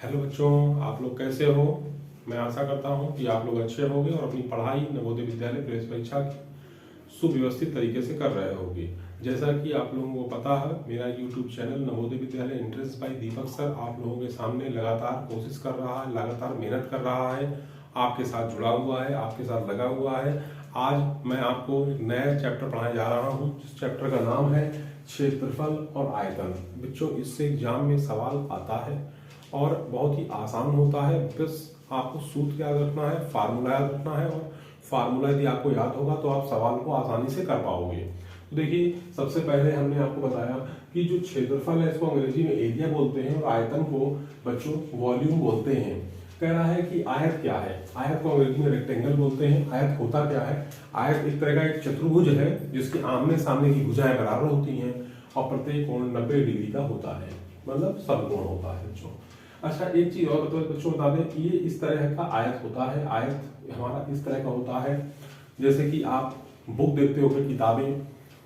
Hello बच्चों, आप लोग कैसे हो। मैं आशा करता हूं कि आप लोग अच्छे होंगे और अपनी पढ़ाई नवोदय विद्यालय प्रवेश परीक्षा की सुव्यवस्थित तरीके से कर रहे होंगे। जैसा कि आप लोगों को पता है, मेरा YouTube channel Navodaya Vidyalaya entrance bye दीपक सर आप लोगों के सामने लगातार कोशिश कर रहा है, लगातार मेहनत कर रहा है, आपके साथ जुड़ा हुआ है, आपके साथ लगा हुआ है। आज मैं आपको एक नया चैप्टर पढ़ाने जा रहा हूँ, जिस चैप्टर का नाम है क्षेत्रफल और आयतन। बच्चों, इससे एग्जाम में सवाल आता है और बहुत ही आसान होता है। बस आपको सूत्र याद रखना है, फार्मूला याद रखना है, और फार्मूला यदि आपको याद होगा तो आप सवाल को आसानी से कर पाओगे। तो देखिए, सबसे पहले हमने आपको बताया कि जो क्षेत्रफल है इसको अंग्रेजी में एरिया बोलते हैं और आयतन को बच्चों वॉल्यूम बोलते हैं। कह रहा है कि आयत क्या है। आयत को अंग्रेजी में रेक्टेंगल बोलते हैं। आयत होता क्या है? आयत एक तरह का एक चतुर्भुज है जिसके आमने सामने की भुजाएं बराबर होती हैं और प्रत्येक कोण 90 डिग्री का होता है, मतलब समकोण होता है बच्चों। अच्छा, एक चीज और बच्चों बता दें कि ये इस तरह का आयत होता है। आयत हमारा इस तरह का होता है, जैसे कि आप बुक देखते हो किताबें,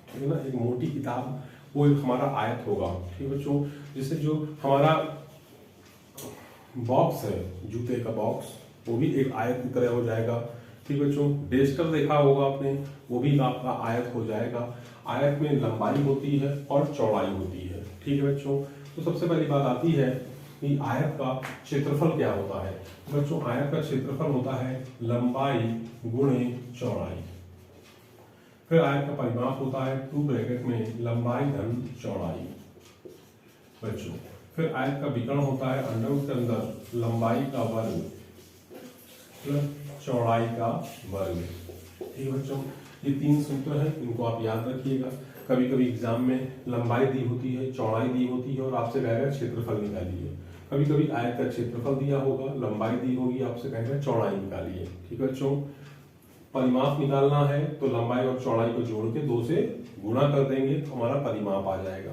ठीक है ना, एक मोटी किताब, वो एक हमारा आयत होगा। ठीक है बच्चों, जैसे जो हमारा बॉक्स है, जूते का बॉक्स, वो भी एक आयत की तरह हो जाएगा। ठीक बच्चों, डेस्टर देखा होगा आपने, वो भी आपका आयत हो जाएगा। आयत में लंबाई होती है और चौड़ाई होती है। ठीक है बच्चों, तो सबसे पहली बात आती है कि आयत का क्षेत्रफल क्या होता है। बच्चों, आयत का क्षेत्रफल होता है लंबाई गुणे चौड़ाई। फिर आयत का परिमाप होता है 2 ब्रैकेट में लंबाई धन चौड़ाई। बच्चों, फिर आयत का विकर्ण होता है अंडरवुड के अंदर लंबाई का वर्ग प्लस चौड़ाई का वर्ग। ठीक बच्चों, ये 3 सूत्र हैं, इनको आप याद रखिएगा। कभी कभी एग्जाम में लंबाई दी होती है, चौड़ाई दी होती है और आपसे कहेगा क्षेत्रफल निकालिए। कभी कभी आयत का क्षेत्रफल दिया होगा, लंबाई दी होगी, आपसे कहेगा चौड़ाई निकालिए। ठीक बच्चों, परिमाप निकालना है तो लंबाई और चौड़ाई को जोड़ के 2 से गुणा कर देंगे तो हमारा परिमाप आ जाएगा।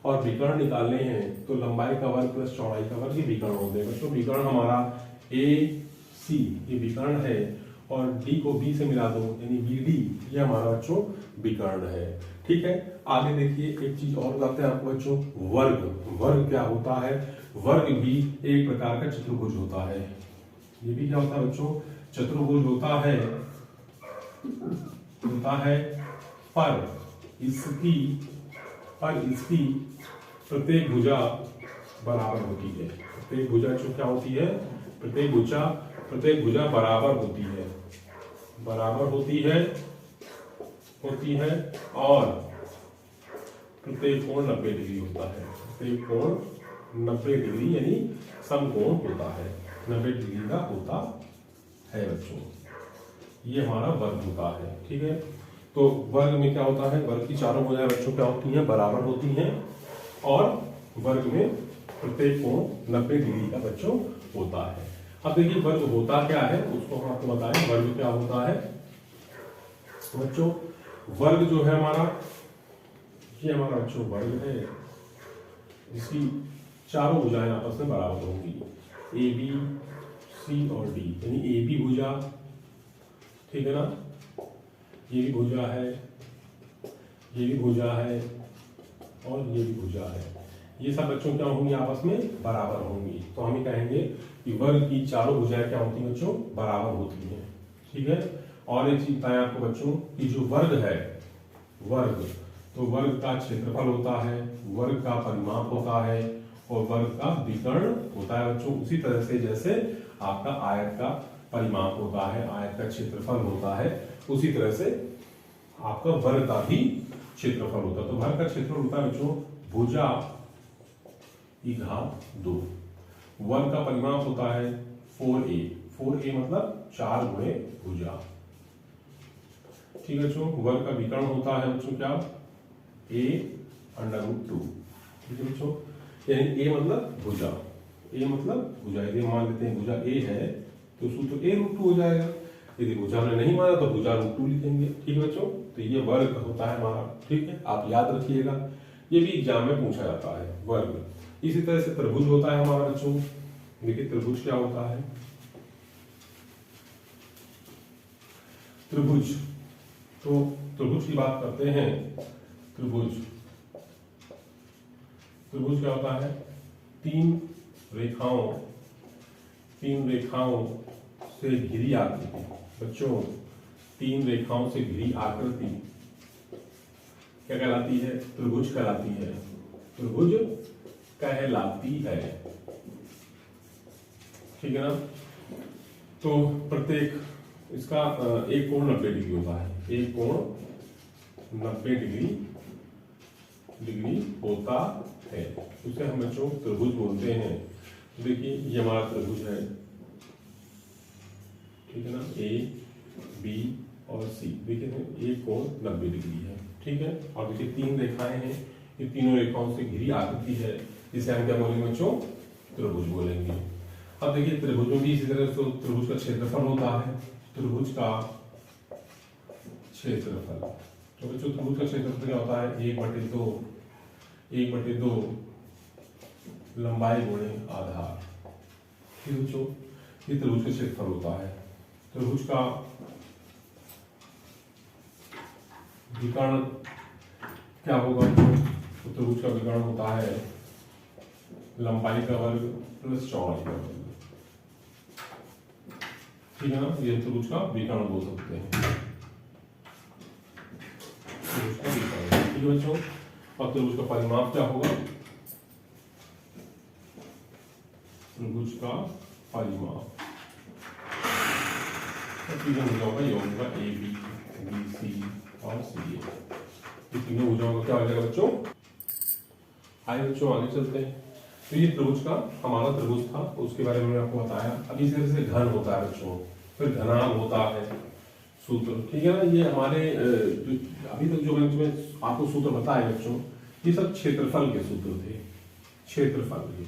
और विकर्ण निकालने हैं तो लंबाई का वर्ग प्लस चौड़ाई का वर्ग, ये विकर्ण होते हैं बच्चों। विकर्ण हमारा ए सी ये विकर्ण है और डी को बी से मिला दो यानी बी डी, ये हमारा बच्चों विकर्ण है। ठीक है, आगे देखिए, एक चीज और बताते हैं आपको बच्चों, वर्ग। वर्ग क्या होता है? वर्ग भी एक प्रकार का चतुर्भुज होता है। ये भी क्या होता है बच्चों? चतुर्भुज होता है पर इसकी प्रत्येक भुजा बराबर होती है। प्रत्येक भुजा जो क्या होती है? प्रत्येक भुजा बराबर होती है, और प्रत्येक कोण 90 डिग्री होता है। प्रत्येक कोण 90 डिग्री यानी समकोण होता है, 90 डिग्री का होता है बच्चों। ये हमारा वर्ग होता है। ठीक है, तो वर्ग में क्या होता है? वर्ग की चारों भुजाएं बच्चों क्या होती हैं? बराबर होती हैं, और वर्ग में प्रत्येक कोण 90 डिग्री का बच्चों होता है। अब देखिए, वर्ग होता क्या है उसको हम आपको बताएं। वर्ग क्या होता है बच्चों? वर्ग जो है हमारा, ये हमारा बच्चों वर्ग है जिसकी चारों भुजाएं आपस में बराबर होंगी, ए बी सी और डी, यानी ए बी भुजा, ठीक है ना, ये भी भुजा है, ये भी भुजा है और ये भी भुजा है। ये सब बच्चों क्या होंगी? आपस में बराबर होंगी। तो हम ये कहेंगे कि वर्ग की चारों भुजाएं क्या होती हैं बच्चों? बराबर होती हैं। ठीक है, और एक चीज बताएं आपको बच्चों कि जो वर्ग है, वर्ग तो वर्ग का क्षेत्रफल होता है, वर्ग का परिमाप होता है और वर्ग का विकर्ण होता है बच्चों। उसी तरह से जैसे आपका आयत का परिमाप होता है, आयत का क्षेत्रफल होता है, उसी तरह से आपका वर्ग का भी क्षेत्रफल होता है। तो वर्ग का क्षेत्रफल होता है बच्चों भुजा की घात 2। वर्ग का परिमाप होता है 4a। 4a मतलब 4 गुणे भुजा। ठीक है बच्चों, वर्ग का विकर्ण होता है बच्चों क्या? a √2। ठीक है बच्चों, यानी a मतलब भुजा, a मतलब भुजा। यदि मान लेते हैं भुजा a है तो सूत्र a √2 हो जाएगा। यदि भुजा ने नहीं माना तो भुजा √2 लिखेंगे। ठीक है बच्चों, तो ये वर्ग होता है हमारा। ठीक है, आप याद रखिएगा, ये भी एग्जाम में पूछा जाता है वर्ग। इसी तरह से त्रिभुज होता है हमारा बच्चों। देखिए, त्रिभुज क्या होता है? त्रिभुज, तो त्रिभुज की बात करते हैं। त्रिभुज क्या होता है? 3 रेखाओं तीन रेखाओं से घिरी आकृति, बच्चों तीन रेखाओं से घिरी आकृति क्या कहलाती है? त्रिभुज कहलाती है। त्रिभुज कहलाती है, ठीक है ना। तो प्रत्येक इसका एक कोण 90 डिग्री होता है, एक कोण 90 डिग्री होता है, उसे हम बच्चों त्रिभुज बोलते हैं। देखिए ये हमारा त्रिभुज है, ठीक है ना, ए बी और सी। देखिए एक कोण 90 डिग्री है, ठीक है। और देखिए तीन रेखाएं हैं, ये तीनों रेखाओं से घिरी आकृति है, जिसे हम क्या बोलेंगे बच्चों? त्रिभुज बोलेंगे। अब देखिए त्रिभुज में भी इसी तरह से त्रिभुज का क्षेत्रफल होता है, त्रिभुज का क्षेत्रफल। तो बच्चों त्रिभुज का क्षेत्रफल क्या होता है? 1/2 लंबाई गुणे आधार, ठीक है बच्चों, ये त्रिभुज का क्षेत्रफल होता है। त्रिभुज का विकर्ण क्या होगा? तो त्रिभुज का विकर्ण होता है लंबाई का वर्ग प्लस चौड़ाई का वर्ग, ठीक है ना। ये त्रिभुज का विकर्ण बोल सकते हैं, त्रिभुज का विकर्ण, ठीक है बच्चों। और त्रिभुज का परिमाप क्या होगा? त्रिभुज का परिमाप होगा, ये होगा ए बी सी और सी ए। तीनों भुजाओं का क्या हो जाएगा बच्चों? आइए बच्चों आगे चलते हैं। तो ये त्रिभुज का हमारा त्रिभुज था, उसके बारे में आपको बताया। अब इस तरह से घन होता है बच्चों, फिर घनाभ होता है, सूत्र, ठीक है ना। ये हमारे अभी तक जो मैंने तुम्हें आपको सूत्र बताए बच्चों, ये सब क्षेत्रफल के सूत्र थे, क्षेत्रफल के।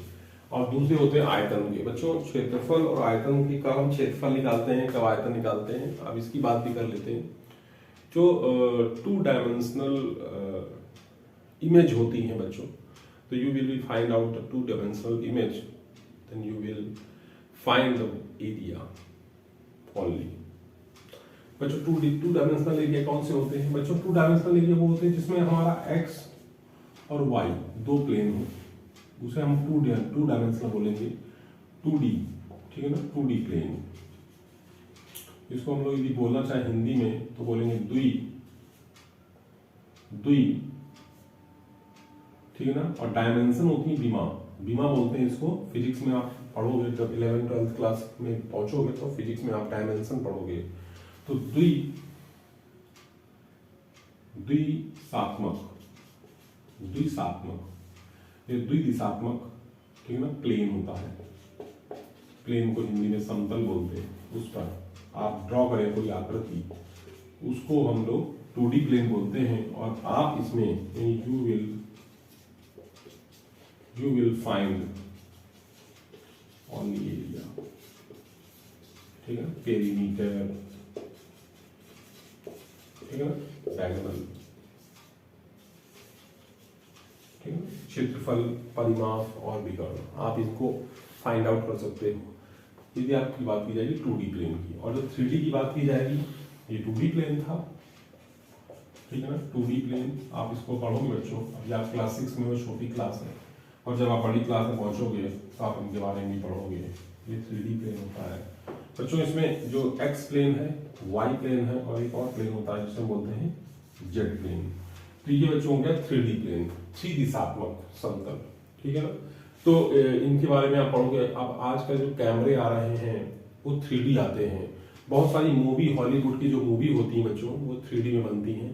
और दूसरे होते हैं आयतन के। बच्चों क्षेत्रफल और आयतन की कब हम क्षेत्रफल निकालते हैं, कब आयतन निकालते हैं, अब इसकी बात भी कर लेते हैं। जो 2 डायमेंशनल इमेज होती है बच्चों, तो you will be find out the 2 dimensional image, then you will find the area only. बच्चों 2 डायमेंशनल एरिया कौन से होते हैं? बच्चों 2 डायमेंशनल एरिया वो होते हैं जिसमें हमारा x और y दो प्लेन हो, उसे हम 2 डायमेंशनल बोलेंगे, 2D, ठीक है ना, 2D प्लेन। इसको हम लोग यदि बोलना चाहे हिंदी में तो बोलेंगे द्वि, ठीक है ना। और डायमेंशन होती है बीमा बोलते हैं इसको। फिजिक्स में आप पढ़ोगे, जब 11th 12th क्लास में पहुंचोगे तो फिजिक्स में आप डायमेंशन पढ़ोगे। तो द्विदिशात्मक, ये द्विदिशात्मक, ठीक है ना, प्लेन होता है। प्लेन को हिंदी में समतल बोलते हैं। उस पर आप ड्रॉ करें कोई आकृति, उसको हम लोग 2D प्लेन बोलते हैं। और आप इसमें you will find only area, ठीक है ना, पेरीमीटर, ठीक है ना, डायगोनल, ठीक है, क्षेत्रफल, परिमाप और विकर्ण, आप इसको फाइंड आउट कर सकते हो यदि आपकी बात की जाएगी 2D प्लेन की। और जब 3D की बात की जाएगी, ये 2D प्लेन था, ठीक है ना, 2D प्लेन। आप इसको पढ़ोगे बच्चों, अभी आप क्लास 6 में हो, छोटी क्लास है, और जब आप बड़ी क्लास में पहुंचोगे तो आप इनके बारे में भी पढ़ोगे। ये 3D प्लेन होता है बच्चों। इसमें जो x प्लेन है, y प्लेन है, और एक और प्लेन होता है जिसे बोलते हैं z प्लेन। तो ये बच्चों हो गया 3D प्लेन, 3 दिशात्मक समतल, ठीक है ना। तो इनके बारे में आप पढ़ोगे। अब आजकल जो कैमरे आ रहे हैं वो 3D आते हैं। बहुत सारी मूवी, हॉलीवुड की जो मूवी होती है बच्चों, वो 3D में बनती हैं,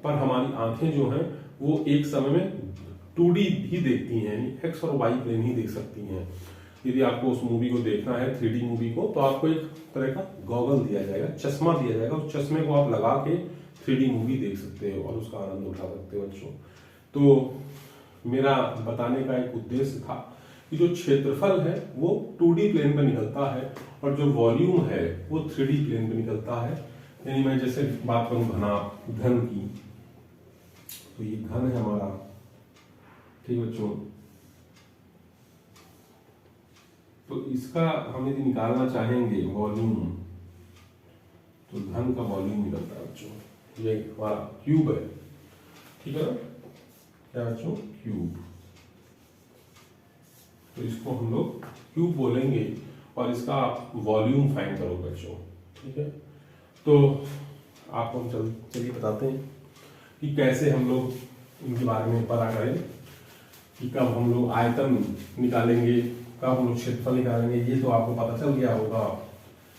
पर हमारी आंखें जो हैं वो एक समय में 2D ही देखती हैं, एक्स और वाई प्लेन ही देख सकती हैं। यदि आपको उस मूवी को देखना है, 3D मूवी को, तो आपको एक तरह का गॉगल दिया जाएगा, चश्मा दिया जाएगा। उस चश्मे को आप लगा के 3D मूवी देख सकते हो और उसका आनंद उठा सकते हो बच्चों। तो मेरा बताने का एक उद्देश्य था कि जो क्षेत्रफल है वो 2D प्लेन पर निकलता है, और जो वॉल्यूम है वो 3D प्लेन पर निकलता है। यानी मैं जैसे बात करूं घन की, तो ये घन है हमारा, ठीक बच्चों। तो इसका हम यदि निकालना चाहेंगे वॉल्यूम, तो घन का वॉल्यूम निकलता है बच्चों। ये हमारा क्यूब है, ठीक है ना, क्या बच्चों, क्यूब। तो इसको हम लोग क्यूब बोलेंगे। और इसका वॉल्यूम फाइंड करो बच्चों, ठीक है। तो आपको हम चलिए बताते हैं कि कैसे हम लोग इनके बारे में पता करें कि कब हम लोग आयतन निकालेंगे, कब हम लोग क्षेत्रफल निकालेंगे। ये तो आपको पता चल गया होगा,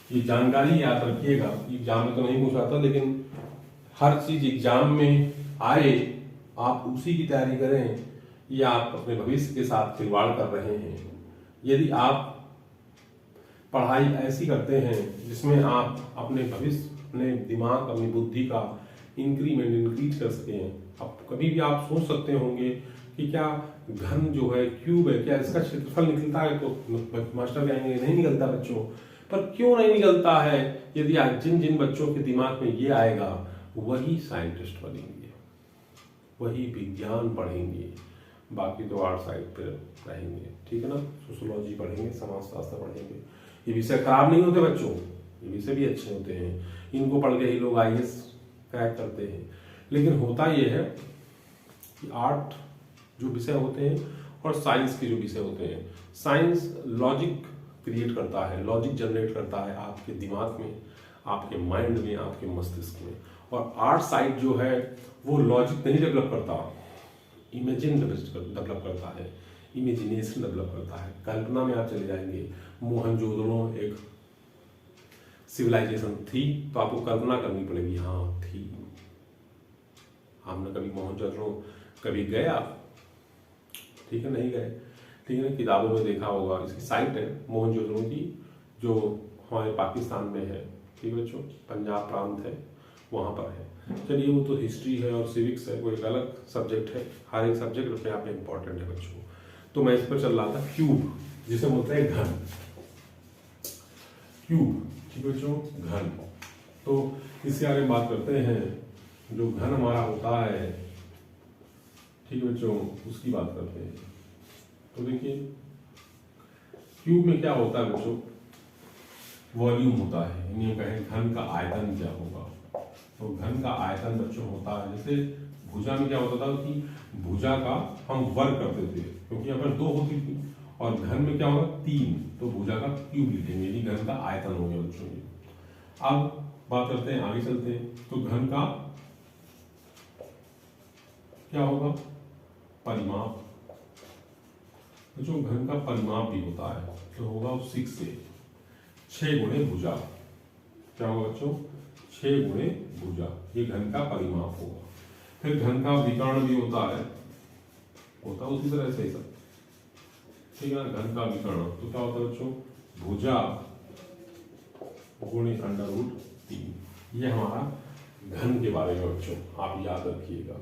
ये जानकारी याद रखिएगा। एग्जाम में तो नहीं पूछा था, लेकिन हर चीज एग्जाम में आए आप उसी की तैयारी करें, या आप अपने भविष्य के साथ खिलवाड़ कर रहे हैं। यदि आप पढ़ाई ऐसी करते हैं जिसमें आप अपने भविष्य, अपने दिमाग, अपनी बुद्धि का इंक्रीज कर सकें। अब कभी भी आप सोच सकते होंगे कि क्या घन जो है, क्यूब है, क्या इसका क्षेत्रफल निकलता है? तो मास्टर कहेंगे नहीं निकलता बच्चों। पर क्यों नहीं निकलता है? यदि आज जिन जिन बच्चों के दिमाग में ये आएगा वही साइंटिस्ट बनेंगे, वही विज्ञान पढ़ेंगे, बाकी तो आर्ट साइड पे रहेंगे, ठीक है ना। सोशियोलॉजी पढ़ेंगे, समाजशास्त्र पढ़ेंगे। ये विषय खराब नहीं होते बच्चों, ये विषय भी अच्छे होते हैं। इनको पढ़ के ही लोग IAS क्रैक करते हैं। लेकिन होता ये है कि आर्ट जो विषय होते हैं और साइंस के जो विषय होते हैं, साइंस लॉजिक क्रिएट करता है, लॉजिक जनरेट करता है आपके दिमाग में, आपके माइंड में, आपके मस्तिष्क में। और आर्ट साइड जो है वो लॉजिक नहीं डेवलप करता, इमेजिन डेवलप करता है, इमेजिनेशन डेवलप करता है। कल्पना में आप चले जाएंगे, मोहनजोदड़ो एक सिविलाइजेशन थी, तो आपको कल्पना करनी पड़ेगी, हाँ थी। हमने कभी मोहनजोदड़ो कभी गए आप? ठीक है, नहीं गए, ठीक है ना। किताबों में देखा होगा, इसकी साइट है मोहनजोदड़ो की, जो हमारे पाकिस्तान में है, ठीक है बच्चों, पंजाब प्रांत है, वहाँ पर है। चलिए, वो तो हिस्ट्री है और सिविक्स है, वो एक अलग सब्जेक्ट है। हर एक सब्जेक्ट अपने आप में इंपॉर्टेंट है बच्चों। तो मैं इस पर चल रहा था, क्यूब जिसे बोलते हैं घन, क्यूब, ठीक है बच्चों, घन। तो इसके बारे में बात करते हैं। जो घन हमारा होता है, ठीक है बच्चों, उसकी बात करते हैं। तो देखिए, क्यूब में क्या होता है बच्चों? वॉल्यूम होता है, यानी कहें घन का आयतन क्या होगा। तो घन का आयतन बच्चों होता है, जैसे भुजा में क्या होता था कि भुजा का हम वर्ग करते थे, क्योंकि यहाँ पर 2 होती थी, और घन में क्या होगा 3, तो भुजा का क्यूब लिखेंगे, यानी घन का आयतन हो गया बच्चों ये। अब बात करते हैं, आगे चलते हैं। तो घन का क्या होगा? परिमाप। बच्चों घन का परिमाप भी होता है, तो होगा 6 से 6 गुणे भुजा। क्या होगा बच्चों? 6 गुणे भुजा, ये घन का परिमाप होगा। फिर घन का विकर्ण भी होता है उसी तरह से सब, ठीक है ना। घन का विकर्ण तो क्या होता है बच्चों? भुजा गुणे √3। ये हमारा घन के बारे में बच्चों आप याद रखिएगा,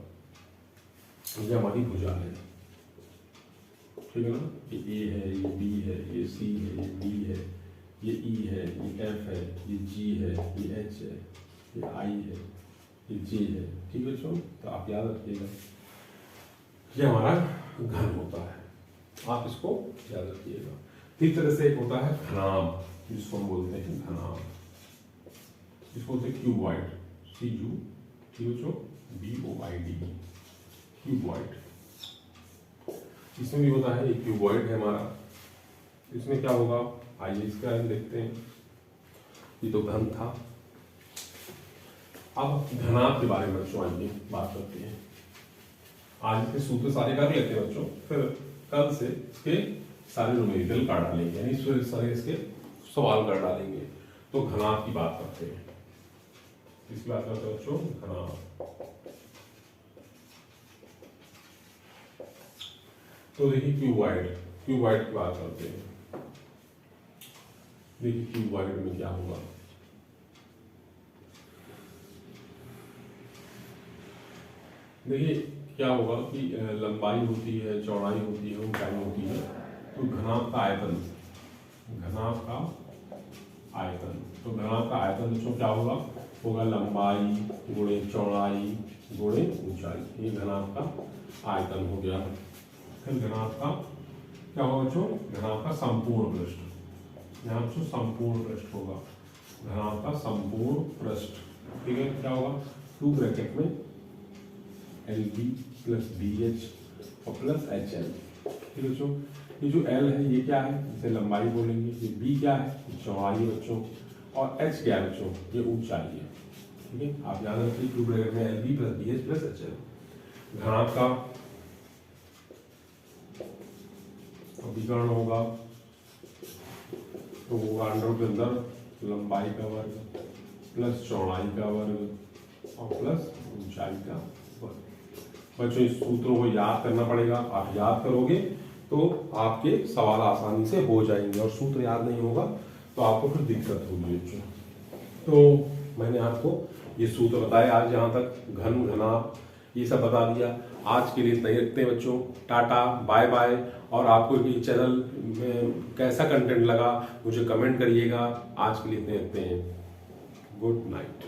ये हमारी भुजा है, ठीक है ना। ये A है, ये B है, ये C है, ये D है, ये E है, ये F है, ये G है, ये H है, ये I है, ये J है, ठीक है बच्चों। तो आप याद रखिएगा, ये हमारा घन होता है, आप इसको याद रखिएगा। इस तरह से एक होता है घनाभ, जिसको हम बोलते हैं घनाभ, इसको बोलते हैं क्यूबॉइड, CU, ठीक है बच्चों, BOID, क्यूबॉइड। इसमें भी होता है, एक क्यूबॉइड है हमारा। इसमें क्या होगा? आइए इसके बारे में देखते हैं। ये तो घन था। अब घनाभ के बारे में बच्चों आइए बात करते हैं। आज के सूत्र सारे कर लेते हैं बच्चों, फिर कल से इसके सारे न्यूमेरिकल कर डालेंगे, यानी सारे इसके सवाल कर डालेंगे। तो घनाभ की बात करते हैं। इसकी बात करते हैं बच्चों, घनाभ। तो देखिए क्यूबॉइड की बात करते हैं। देखिए क्यूबॉइड में क्या होगा? देखिए क्या होगा कि लंबाई होती है, चौड़ाई होती है, ऊंचाई होती है। तो घनाभ का आयतन, घनाभ का आयतन, तो घनाभ का आयतन बच्चों क्या होगा लंबाई गुणे चौड़ाई गुणे ऊंचाई, ये घनाभ का आयतन हो गया। फिर घनाभ का क्या होगा बच्चों? घनाभ का संपूर्ण पृष्ठ, यहाँ बच्चों संपूर्ण पृष्ठ होगा, घनाभ का संपूर्ण पृष्ठ, ठीक है। क्या होगा? 2 ब्रैकेट में LB + BH और +HL, ठीक है बच्चों। ये जो एल है ये क्या है, इसे लंबाई बोलेंगे। ये बी क्या है, चौड़ाई है बच्चों। और एच क्या है बच्चों, ये ऊंचाई है। ठीक है, आप याद रखिए क्यूब ब्रैकेट में L B plus B H plus H L. घनाभ का अभिकर्ण होगा तो होगा अंडर के अंदर लंबाई का वर्ग प्लस चौड़ाई का वर्ग और प्लस ऊंचाई का वर्ग। बच्चों इस सूत्रों को याद करना पड़ेगा, आप याद करोगे तो आपके सवाल आसानी से हो जाएंगे, और सूत्र याद नहीं होगा तो आपको फिर दिक्कत होगी बच्चों। तो मैंने आपको ये सूत्र बताए आज, यहाँ तक घन घनाभ ये सब बता दिया। आज के लिए इतना ही रखते हैं बच्चों, टाटा बाय बाय। और आपको ये चैनल में कैसा कंटेंट लगा मुझे कमेंट करिएगा। आज के लिए इतने रखते हैं, गुड नाइट।